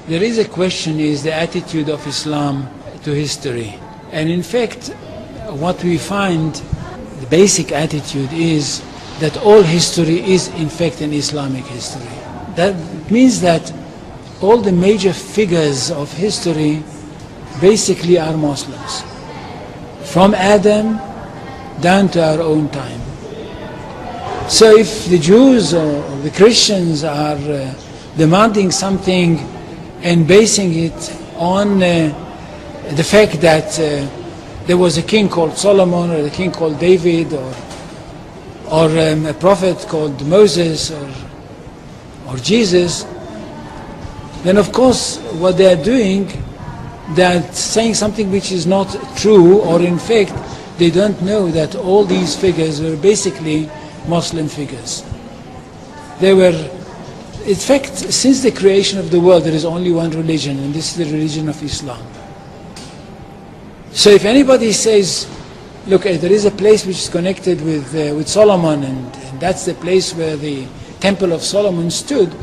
There is a question, is the attitude of Islam to history. And in fact, what we find, the basic attitude is that all history is in fact an Islamic history. That means that all the major figures of history basically are Muslims. From Adam down to our own time. So if the Jews or the Christians are demanding something and basing it on the fact that there was a king called Solomon, or a king called David, or a prophet called Moses, or Jesus, then of course what they are doing, they are saying something which is not true, or in fact they don't know that all these figures were basically Muslim figures. They were, in fact, since the creation of the world there is only one religion, and this is the religion of Islam. So if anybody says, look, there is a place which is connected with Solomon, and that's the place where the Temple of Solomon stood,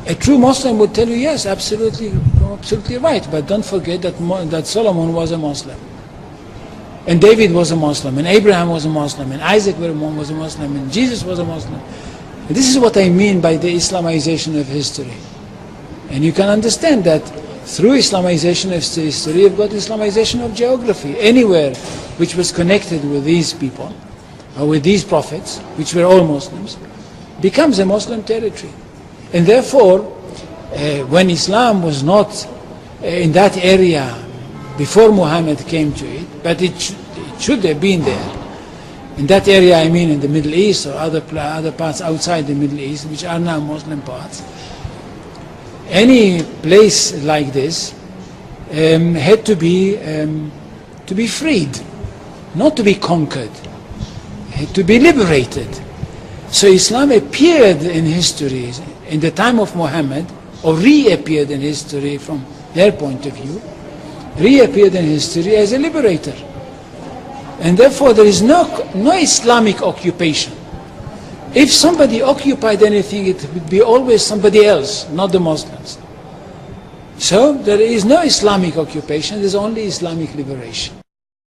a true Muslim would tell you, yes, absolutely right, but don't forget that Solomon was a Muslim, and David was a Muslim, and Abraham was a Muslim, and Isaac was a Muslim, and Jesus was a Muslim. And this is what I mean by the Islamization of history. And you can understand that through Islamization of history, you've got Islamization of geography. Anywhere which was connected with these people, or with these prophets, which were all Muslims, becomes a Muslim territory. And therefore, when Islam was not in that area before Muhammad came to it, but it should have been there. In that area, I mean in the Middle East or other parts outside the Middle East, which are now Muslim parts. Any place like this had to be freed, not to be conquered, had to be liberated. So Islam appeared in history in the time of Muhammad, or reappeared in history from their point of view, reappeared in history as a liberator. And therefore there is no Islamic occupation. If somebody occupied anything, it would be always somebody else, not the Muslims. So there is no Islamic occupation, there is only Islamic liberation.